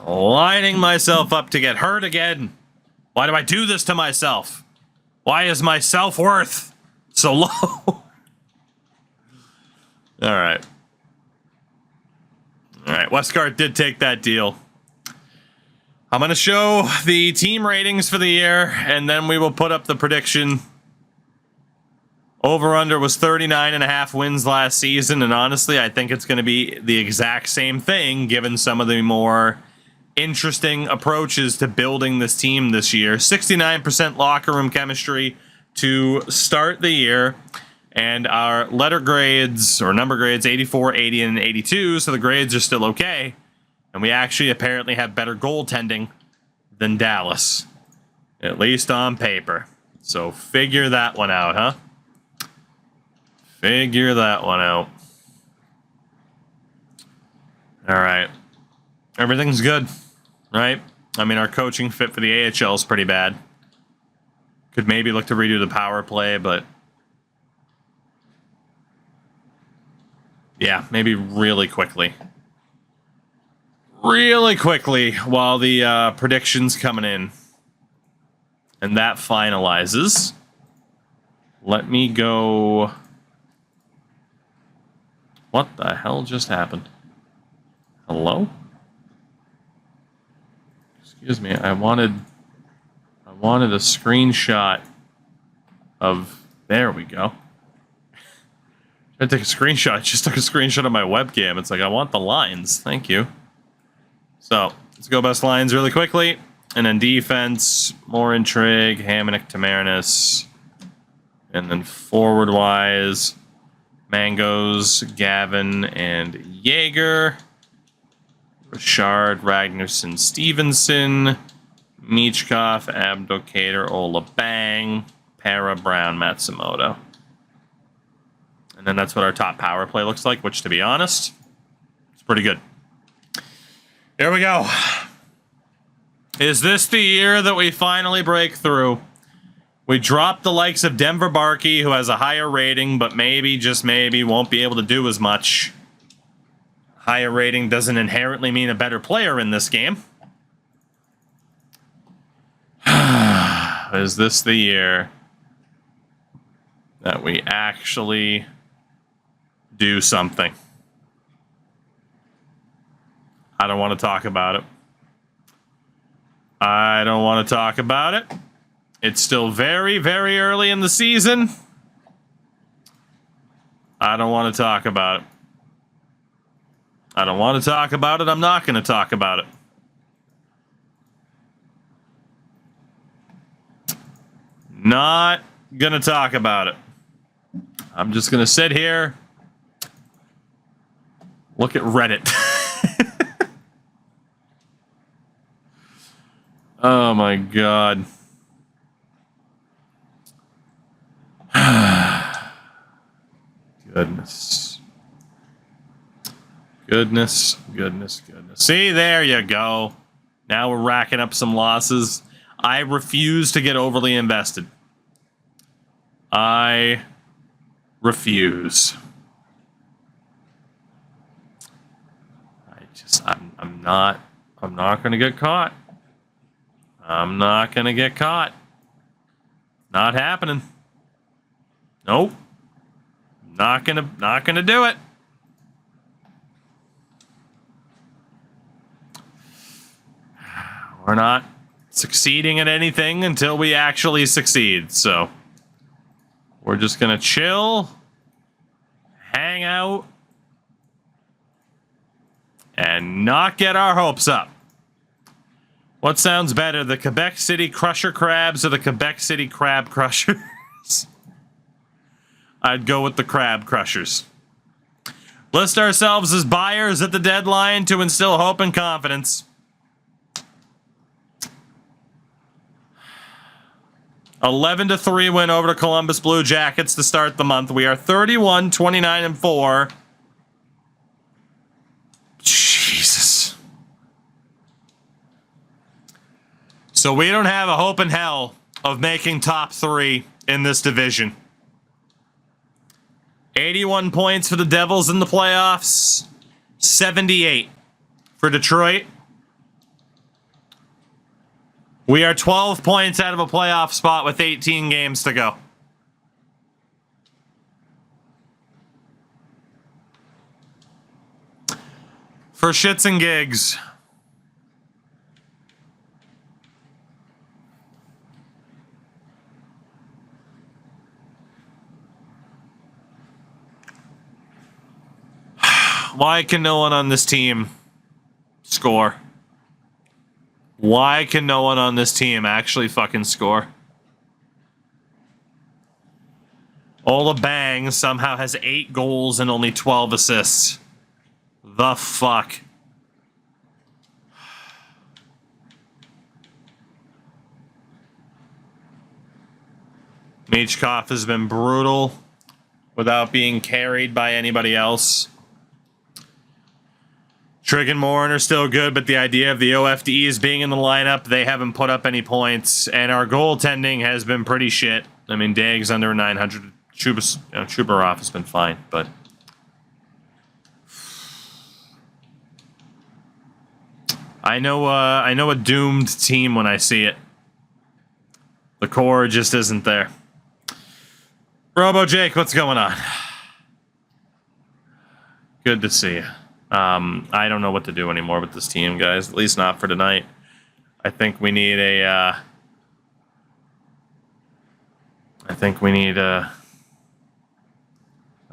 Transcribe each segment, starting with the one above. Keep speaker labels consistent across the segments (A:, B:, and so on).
A: lining myself up to get hurt again. Why do I do this to myself? Why is my self-worth so low? All right. All right, Westgard did take that deal. I'm going to show the team ratings for the year, and then we will put up the prediction. Over-under was 39.5 wins last season, and honestly, I think it's going to be the exact same thing, given some of the more interesting approaches to building this team this year. 69% locker room chemistry to start the year, and our letter grades, or number grades, 84, 80, and 82, so the grades are still okay. And we actually apparently have better goaltending than Dallas, at least on paper. So figure that one out, huh? Figure that one out. All right. Everything's good, right? I mean, our coaching fit for the AHL is pretty bad. Could maybe look to redo the power play, but yeah, maybe really quickly. Really quickly while the predictions coming in. And that finalizes. Let me go. What the hell just happened? Hello? Excuse me, I wanted a screenshot of, there we go. I take a screenshot. I just took a screenshot of my webcam. It's like, I want the lines. Thank you. So, let's go best lines really quickly. And then defense, more intrigue, Hamonic to Marinus. And then forward-wise, Mangos, Gavin, and Jaeger. Richard, Ragnarsson, Stevenson. Michkov, Abdocator, Ola Bang. Para, Brown, Matsumoto. And then that's what our top power play looks like, which, to be honest, it's pretty good. Here we go. Is this the year that we finally break through? We dropped the likes of Denver Barkey, who has a higher rating, but maybe, just maybe, won't be able to do as much. Higher rating doesn't inherently mean a better player in this game. Is this the year that we actually do something? I don't want to talk about it. I don't want to talk about it. It's still very, very early in the season. I don't want to talk about it. I don't want to talk about it. I'm not going to talk about it. Not going to talk about it. I'm just going to sit here. Look at Reddit. Oh my God. Goodness. Goodness, goodness, goodness. See, there you go. Now we're racking up some losses. I refuse to get overly invested. I refuse. I'm not going to get caught. I'm not going to get caught. Not happening. Nope. Not going to do it. We're not succeeding at anything until we actually succeed. So we're just going to chill, hang out, and not get our hopes up. What sounds better, the Quebec City Crusher Crabs or the Quebec City Crab Crushers? I'd go with the Crab Crushers. List ourselves as buyers at the deadline to instill hope and confidence. 11-3 win over the Columbus Blue Jackets to start the month. We are 31, 29, and 4. Jesus. So we don't have a hope in hell of making top 3 in this division. 81 points for the Devils in the playoffs. 78 for Detroit. We are 12 points out of a playoff spot with 18 games to go. For shits and gigs. Why can no one on this team score? Why can no one on this team actually fucking score? Ola Bang somehow has 8 goals and only 12 assists. The fuck? Michkov has been brutal without being carried by anybody else. Trigg and Morin are still good, but the idea of the OFDs being in the lineup, they haven't put up any points, and our goaltending has been pretty shit. I mean, Dag's under 900. Chubarov has been fine, but I know a doomed team when I see it. The core just isn't there. Robo Jake, what's going on? Good to see you. I don't know what to do anymore with this team, guys. At least not for tonight. I think we need a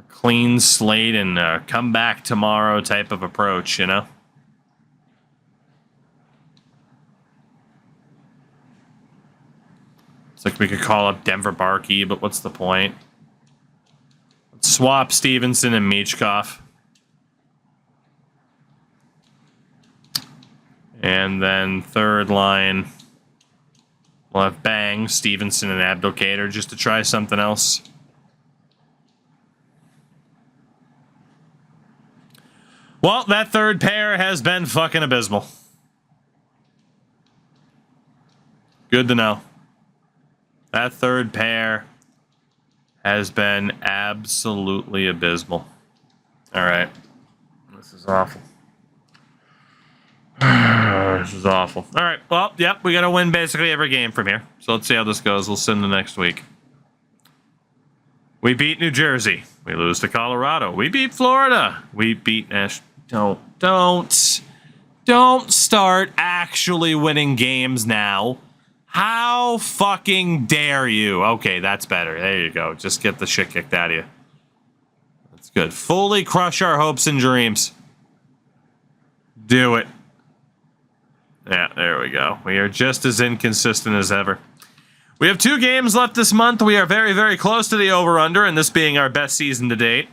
A: clean slate and come back tomorrow type of approach, you know? It's like we could call up Denver Barkey, but what's the point? Let's swap Stevenson and Michkov. And then third line, we'll have Bang, Stevenson, and Abdelkader just to try something else. Well, that third pair has been fucking abysmal. Good to know. That third pair has been absolutely abysmal. All right. This is awful. This is awful. All right. Well, yep, we got to win basically every game from here. So let's see how this goes. We'll send the next week. We beat New Jersey. We lose to Colorado. We beat Florida. We beat Nash. Don't start actually winning games now. How fucking dare you? Okay, that's better. There you go. Just get the shit kicked out of you. That's good. Fully crush our hopes and dreams. Do it. Yeah, there we go. We are just as inconsistent as ever. We have 2 games left this month. We are very, very close to the over-under, and this being our best season to date.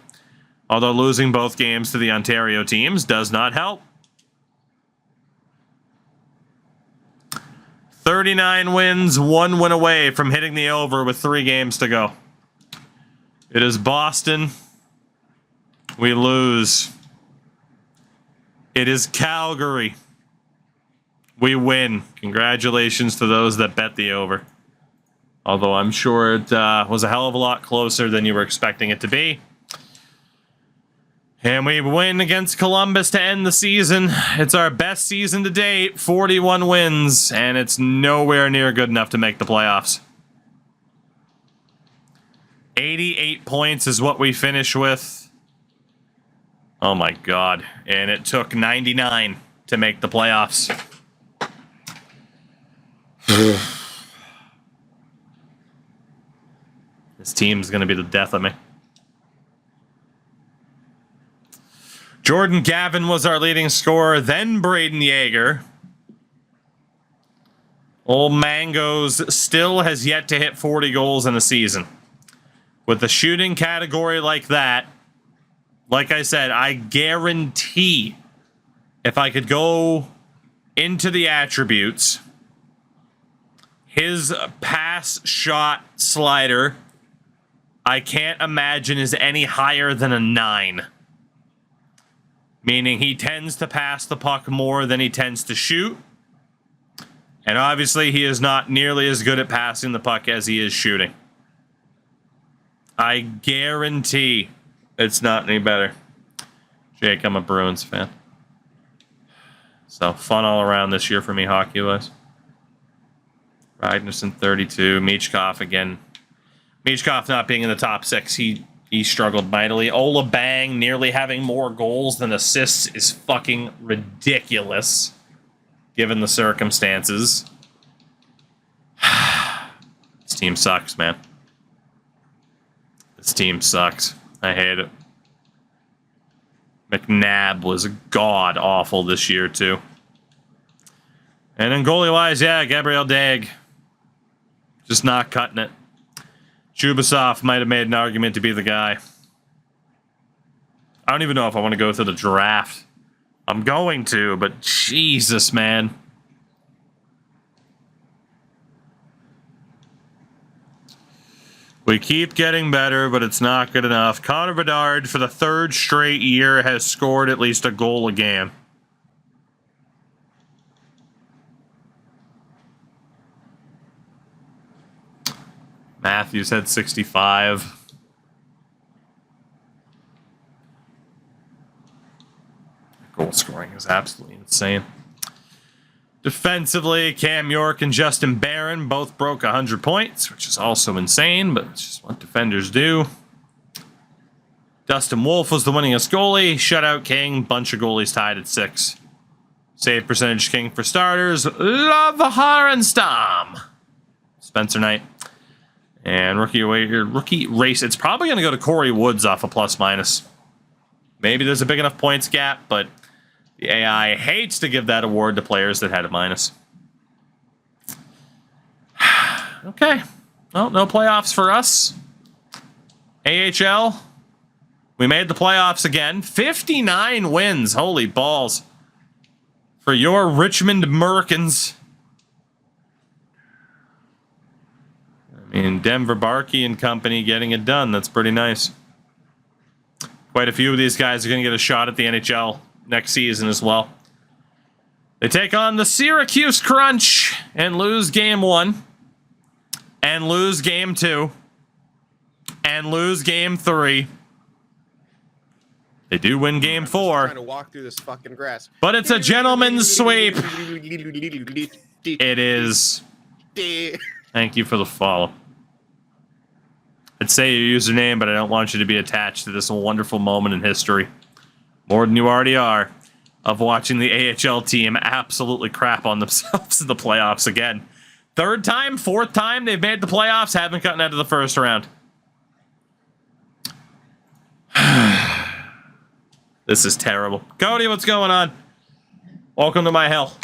A: Although losing both games to the Ontario teams does not help. 39 wins, 1 win away from hitting the over with 3 games to go. It is Boston. We lose. It is Calgary. We win. Congratulations to those that bet the over. Although I'm sure it was a hell of a lot closer than you were expecting it to be. And we win against Columbus to end the season. It's our best season to date, 41 wins, and it's nowhere near good enough to make the playoffs. 88 points is what we finish with. Oh my god. And it took 99 to make the playoffs. This team's going to be the death of me. Jordan Gavin was our leading scorer, then Braden Yeager. Old Mangoes still has yet to hit 40 goals in a season. With a shooting category like that, like I said, I guarantee if I could go into the attributes, his pass shot slider, I can't imagine is any higher than a 9. Meaning he tends to pass the puck more than he tends to shoot. And obviously he is not nearly as good at passing the puck as he is shooting. I guarantee it's not any better. Jake, I'm a Bruins fan. So fun all around this year for me hockey-wise. Idnerson 32. Michkov again. Michkov not being in the top 6, he struggled mightily. Ola Bang nearly having more goals than assists is fucking ridiculous, given the circumstances. This team sucks, man. This team sucks. I hate it. McNabb was god-awful this year, too. And then goalie-wise, yeah, Gabriel Dag. Just not cutting it. Chubasov might have made an argument to be the guy. I don't even know if I want to go through the draft. I'm going to, but Jesus, man. We keep getting better, but it's not good enough. Connor Bedard, for the 3rd straight year, has scored at least a goal a game. Matthews had 65. Goal scoring is absolutely insane. Defensively, Cam York and Justin Barron both broke 100 points, which is also insane, but it's just what defenders do. Dustin Wolf was the winningest goalie. Shutout king. Bunch of goalies tied at 6. Save percentage king for starters. Love Harenstam. Spencer Knight. And rookie race. It's probably going to go to Corey Woods off a plus-minus. Maybe there's a big enough points gap, but the AI hates to give that award to players that had a minus. Okay. Well, no playoffs for us. AHL. We made the playoffs again. 59 wins. Holy balls. For your Richmond Merkins. I mean, Denver Barkey and company getting it done. That's pretty nice. Quite a few of these guys are going to get a shot at the NHL next season as well. They take on the Syracuse Crunch and lose game 1. And lose game 2. And lose game 3. They do win game 4.
B: Trying to walk through this fucking grass.
A: But it's a gentleman's sweep. It is. Thank you for the follow. I'd say your username, but I don't want you to be attached to this wonderful moment in history. More than you already are. Of watching the AHL team absolutely crap on themselves in the playoffs again. 3rd time, 4th time they've made the playoffs, haven't gotten out of the 1st round. This is terrible. Cody, what's going on? Welcome to my hell.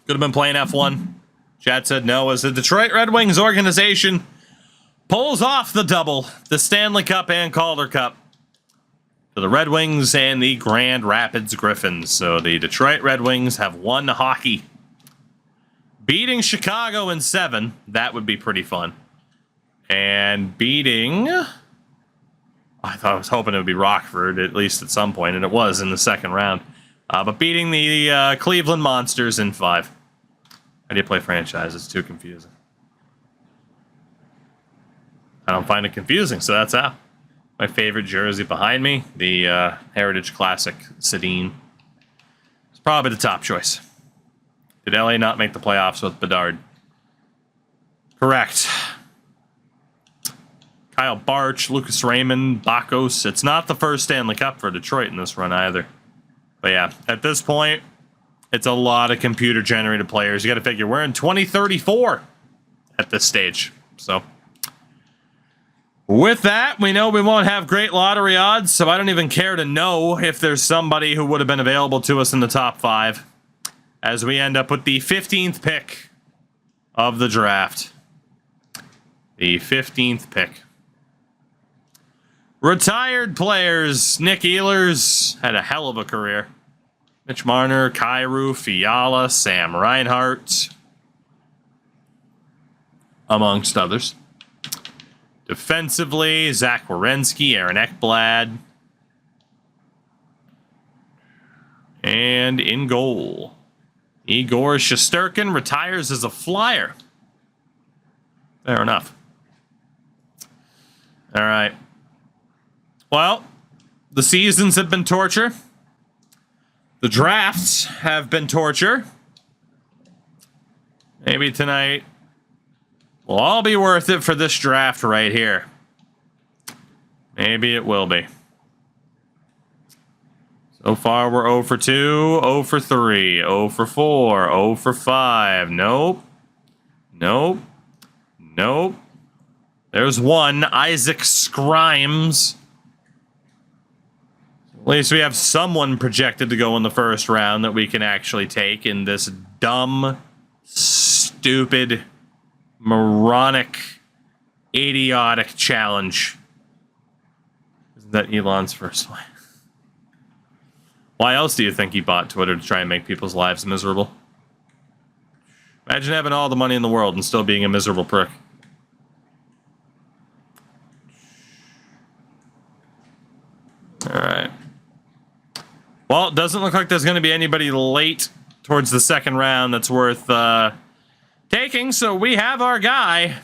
A: Could have been playing F1. Chad said no, as the Detroit Red Wings organization pulls off the double, the Stanley Cup and Calder Cup, for the Red Wings and the Grand Rapids Griffins. So the Detroit Red Wings have won hockey. Beating Chicago in 7, that would be pretty fun. And beating... I was hoping it would be Rockford, at least at some point, and it was in the 2nd round. But beating the Cleveland Monsters in 5. How do you play franchise? It's too confusing. I don't find it confusing, so that's how. My favorite jersey behind me, the Heritage Classic Sedin. It's probably the top choice. Did LA not make the playoffs with Bedard? Correct. Kyle Barch, Lucas Raymond, Bakos. It's not the first Stanley Cup for Detroit in this run either. But yeah, at this point, it's a lot of computer-generated players. You got to figure we're in 2034 at this stage. So with that, we know we won't have great lottery odds, so I don't even care to know if there's somebody who would have been available to us in the top 5 as we end up with the 15th pick of the draft. The 15th pick. Retired players. Nick Ehlers had a hell of a career. Mitch Marner, Kyrou, Fiala, Sam Reinhart, amongst others. Defensively, Zach Werenski, Aaron Ekblad. And in goal, Igor Shesterkin retires as a Flyer. Fair enough. All right. Well, the seasons have been torture. The drafts have been torture. Maybe tonight will all be worth it for this draft right here. Maybe it will be. So far, we're 0 for 2, 0 for 3, 0 for 4, 0 for 5. Nope. Nope. Nope. There's one. Isaac Scrimes. At least we have someone projected to go in the first round that we can actually take in this dumb, stupid, moronic, idiotic challenge. Isn't that Elon's first one? Why else do you think he bought Twitter to try and make people's lives miserable? Imagine having all the money in the world and still being a miserable prick. Alright. Well, it doesn't look like there's going to be anybody late towards the second round that's worth taking, so we have our guy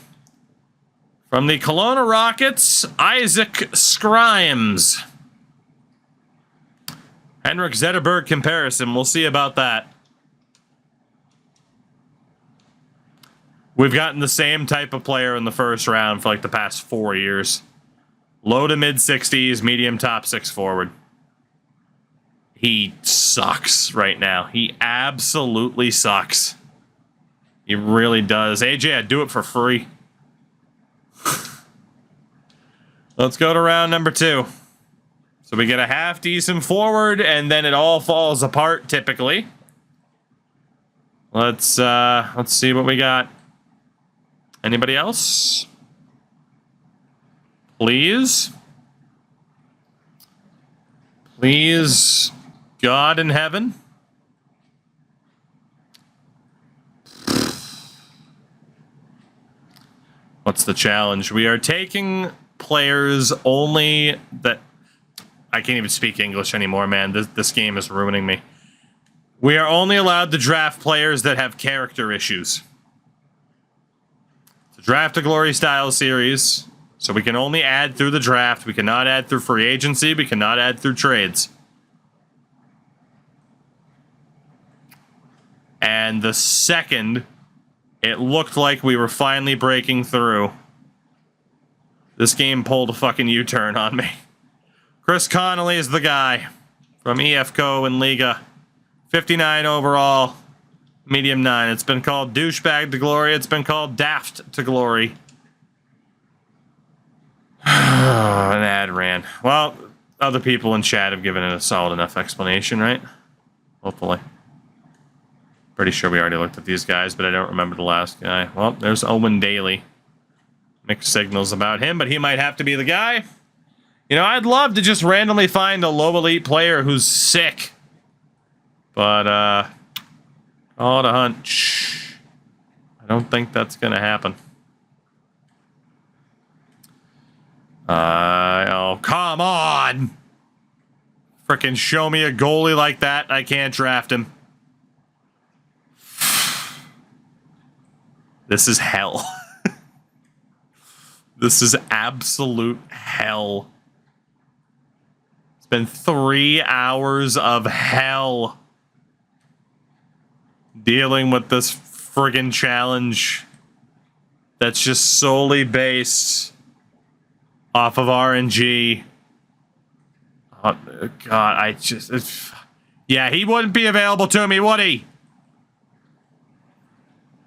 A: from the Kelowna Rockets, Isaac Scrimes. Henrik Zetterberg comparison. We'll see about that. We've gotten the same type of player in the first round for like the past 4 years. Low to mid 60s, medium top 6 forward. He sucks right now. He absolutely sucks. He really does. AJ, I'd do it for free. Let's go to round number 2. So we get a half decent forward, and then it all falls apart typically. Let's see what we got. Anybody else? Please. Please, God in heaven. What's the challenge? We are taking players only that... I can't even speak English anymore, man. This game is ruining me. We are only allowed to draft players that have character issues. It's a Draft to Glory style series, so we can only add through the draft. We cannot add through free agency. We cannot add through trades. And the second it looked like we were finally breaking through, this game pulled a fucking U-turn on me. Chris Connolly is the guy from EFCO and Liga. 59 overall, medium 9. It's been called douchebag to glory. It's been called daft to glory. An ad ran. Well, other people in chat have given it a solid enough explanation, right? Hopefully. Pretty sure we already looked at these guys, but I don't remember the last guy. Well, there's Owen Daly. Mixed signals about him, but he might have to be the guy. You know, I'd love to just randomly find a low elite player who's sick. But, call it a hunch. I don't think that's going to happen. Oh, come on! Frickin' show me a goalie like that, I can't draft him. This is hell. This is absolute hell. It's been 3 hours of hell dealing with this friggin' challenge that's just solely based off of RNG. Oh, God, yeah, he wouldn't be available to me, would he?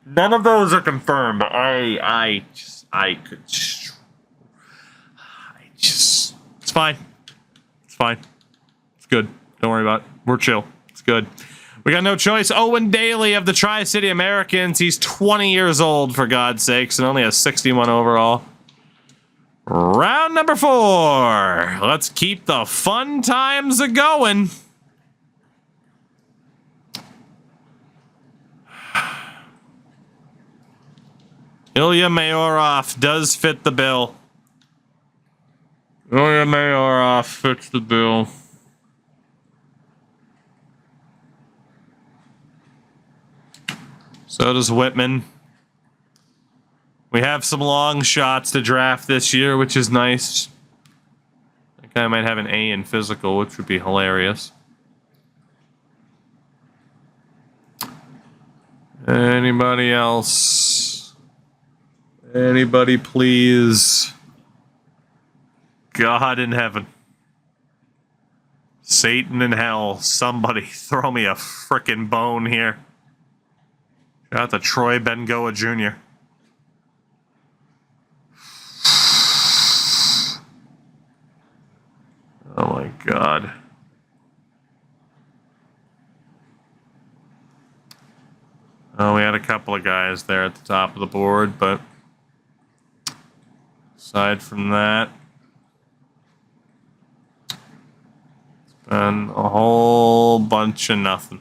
A: None of those are confirmed. It's fine. It's fine. It's good. Don't worry about it. We're chill. It's good. We got no choice. Owen Daly of the Tri-City Americans. He's 20 years old, for God's sakes, and only a 61 overall. Round number 4. Let's keep the fun times a-going. Ilya Mayorov does fit the bill. Ilya Mayorov fits the bill. So does Whitman. We have some long shots to draft this year, which is nice. That guy might have an A in physical, which would be hilarious. Anybody else? Anybody, please? God in heaven. Satan in hell. Somebody throw me a frickin' bone here. Shout out to Troy Bengoa Jr. Oh my God. Oh, we had a couple of guys there at the top of the board, but aside from that, it's been a whole bunch of nothing.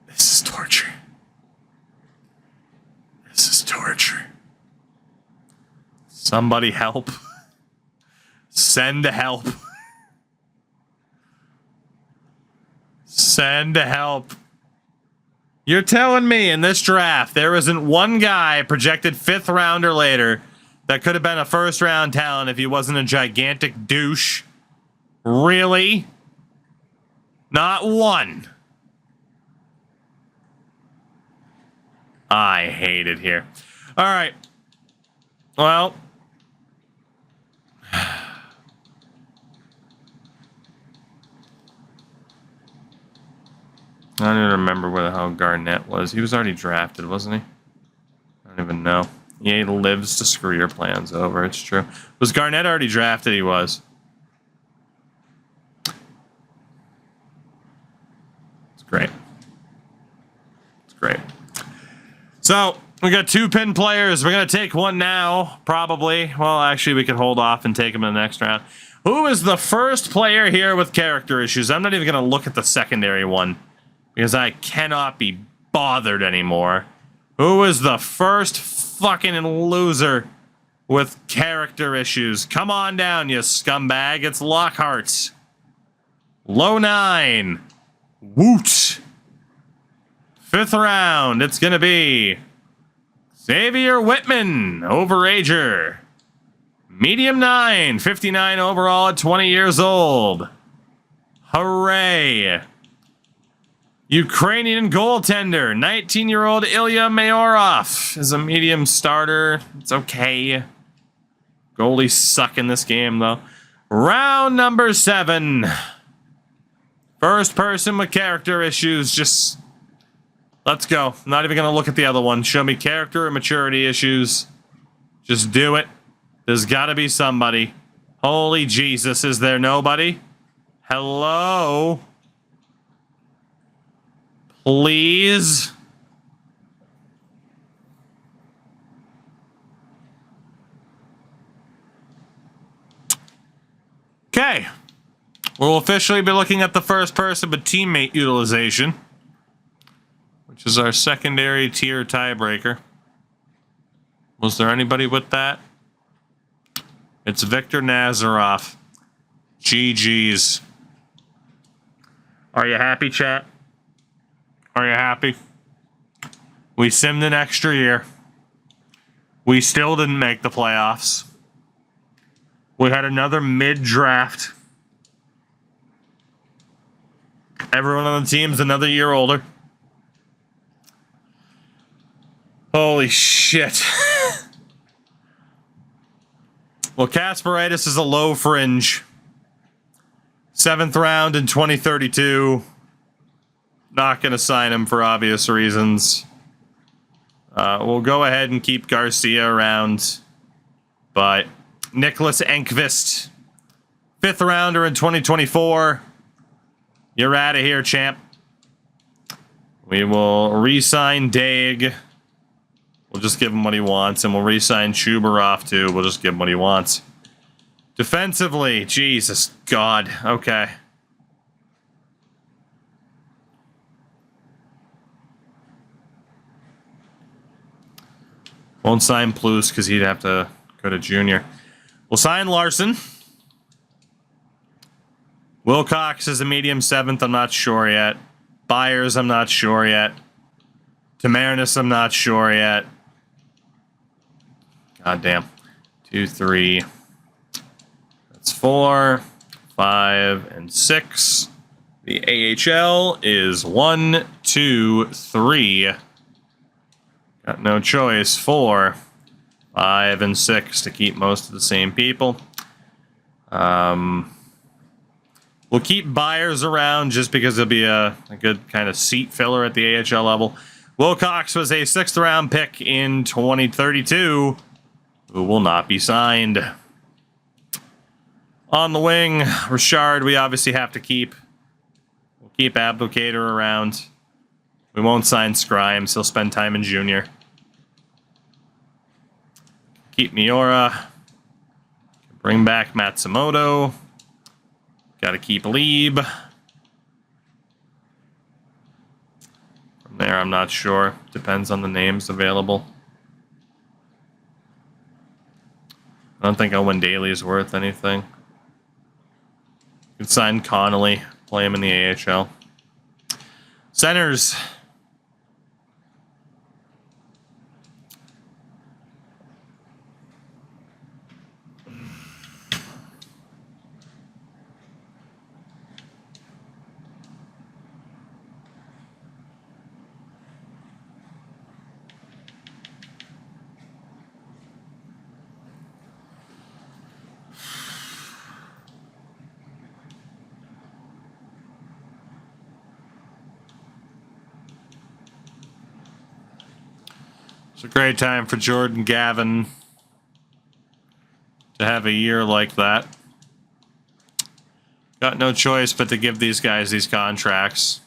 A: This is torture. This is torture. Somebody help. Send help. Send help. You're telling me in this draft there isn't one guy projected 5th round or later that could have been a first round talent if he wasn't a gigantic douche? Really? Not one. I hate it here. All right. Well. I don't even remember where the hell Garnett was. He was already drafted, wasn't he? I don't even know. He lives to screw your plans over. It's true. Was Garnett already drafted? He was. It's great. It's great. So, we got 2 pin players. We're going to take one now, probably. Well, actually, we could hold off and take him in the next round. Who is the first player here with character issues? I'm not even going to look at the secondary one because I cannot be bothered anymore. Who is the first fucking loser with character issues? Come on down, you scumbag. It's Lockhart. Low 9. Woot. 5th round, it's going to be Xavier Whitman, overager. Medium 9, 59 overall at 20 years old. Hooray. Ukrainian goaltender, 19-year-old Ilya Mayorov is a medium starter. It's okay. Goalies suck in this game, though. Round number 7. First person with character issues, just... let's go. I'm not even going to look at the other one. Show me character and maturity issues. Just do it. There's got to be somebody. Holy Jesus, is there nobody? Hello? Please? Okay. We'll officially be looking at the first person with teammate utilization, which is our secondary tier tiebreaker. Was there anybody with that? It's Victor Nazarov. GG's. Are you happy, chat? Are you happy? We simmed an extra year. We still didn't make the playoffs. We had another mid-draft. Everyone on the team's another year older. Holy shit. Well, Kasperitis is a low fringe. 7th round in 2032. Not going to sign him for obvious reasons. We'll go ahead and keep Garcia around. But Nicholas Enqvist, 5th rounder in 2024. You're out of here, champ. We will re-sign Daig. We'll just give him what he wants, and we'll re-sign Chubarov too. We'll just give him what he wants. Defensively, Jesus God. Okay. Won't sign Plus because he'd have to go to junior. We'll sign Larson. Wilcox is a medium 7th. I'm not sure yet. Byers, I'm not sure yet. Tamarinis, I'm not sure yet. God damn. 2, 3. That's 4, 5, and 6. The AHL is 1, 2, 3. Got no choice. 4, 5, and 6 to keep most of the same people. We'll keep Byers around just because he'll be a good kind of seat filler at the AHL level. Wilcox was a 6th round pick in 2032, who will not be signed. On the wing, Richard, we obviously have to keep. We'll keep Abdelkader around. We won't sign Scrimes. He'll spend time in junior. Keep Miura. Bring back Matsumoto. Got to keep Lieb. From there, I'm not sure. Depends on the names available. I don't think Owen Daly is worth anything. Could sign Connolly, play him in the AHL. Centers. It's a great time for Jordan Gavin to have a year like that. Got no choice but to give these guys these contracts.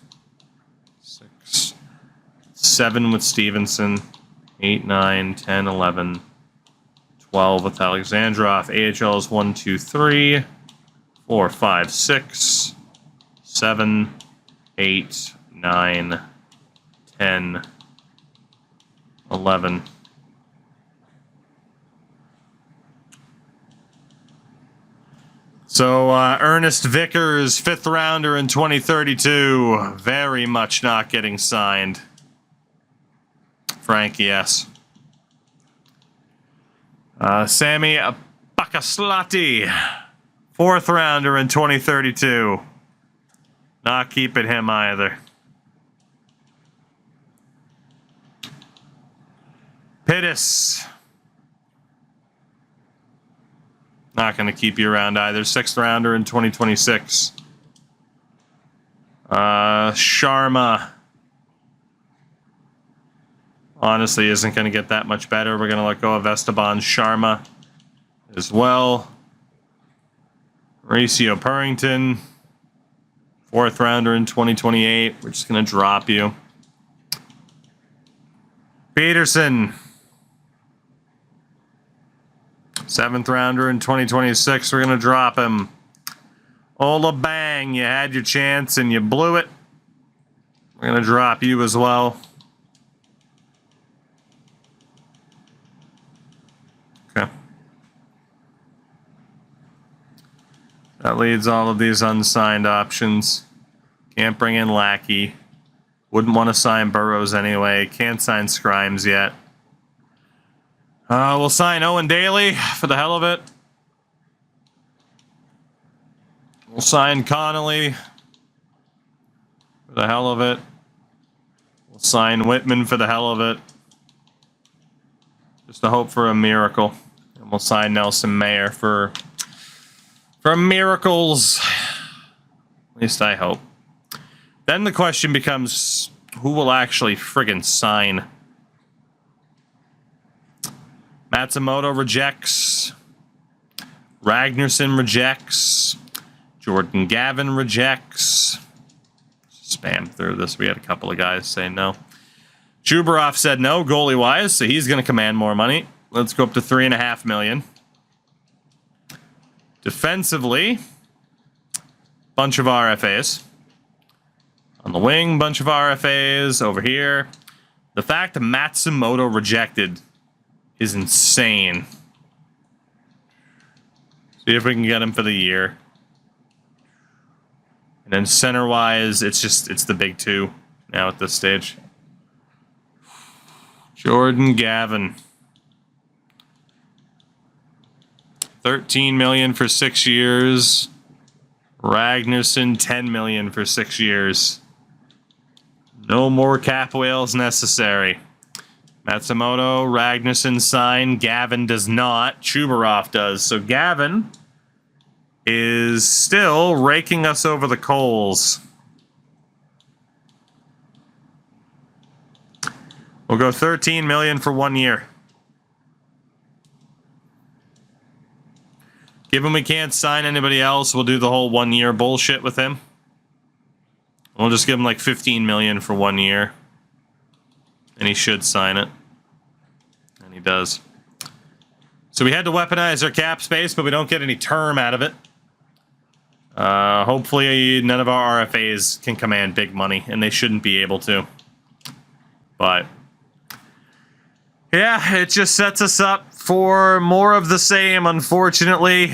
A: 6, 7 with Stevenson, 8, 9, 10, 11, 12 with Alexandrov. AHL is 1, 2, 3, 4, 5, 6, 7, 8, 9, 10, 11. So, Ernest Vickers, 5th rounder in 2032, very much not getting signed. Frank, yes. Sammy Pakaslati, 4th rounder in 2032. Not keeping him either. Pittis. Not going to keep you around either. 6th rounder in 2026. Sharma. Honestly, isn't going to get that much better. We're going to let go of Esteban Sharma as well. Mauricio Purrington. 4th rounder in 2028. We're just going to drop you. Peterson. 7th rounder in 2026. We're going to drop him. Ola Bang, you had your chance and you blew it. We're going to drop you as well. Okay. That leads all of these unsigned options. Can't bring in Lackey. Wouldn't want to sign Burrows anyway. Can't sign Scrimes yet. We'll sign Owen Daly for the hell of it. We'll sign Connolly for the hell of it. We'll sign Whitman for the hell of it. Just to hope for a miracle. And we'll sign Nelson Mayer for miracles. At least I hope. Then the question becomes, who will actually friggin' sign? Matsumoto rejects. Ragnarsson rejects. Jordan Gavin rejects. Spam through this. We had a couple of guys say no. Jubarov said no, goalie-wise, so he's going to command more money. Let's go up to $3.5 million. Defensively, bunch of RFAs. On the wing, bunch of RFAs. Over here. The fact that Matsumoto rejected is insane. See if we can get him for the year. And then center-wise, it's the big two now at this stage. Jordan Gavin. $13 million for 6 years. Ragnarsson, $10 million for 6 years. No more cap whales necessary. Matsumoto, Ragnarsson signed. Gavin does not. Chubarov does. So Gavin is still raking us over the coals. We'll go $13 million for 1 year. Given we can't sign anybody else, we'll do the whole 1 year bullshit with him. We'll just give him like $15 million for 1 year. And he should sign it. And he does. So we had to weaponize our cap space, but we don't get any term out of it. Hopefully none of our RFAs can command big money, and they shouldn't be able to. But yeah, it just sets us up for more of the same, unfortunately.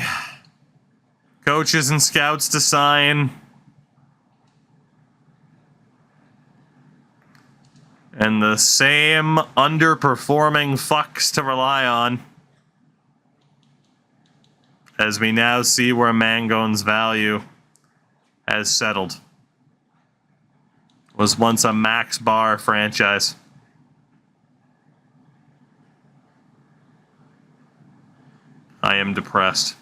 A: Coaches and scouts to sign. And the same underperforming fucks to rely on. As we now see where Mangone's value has settled. Was once a max bar franchise. I am depressed.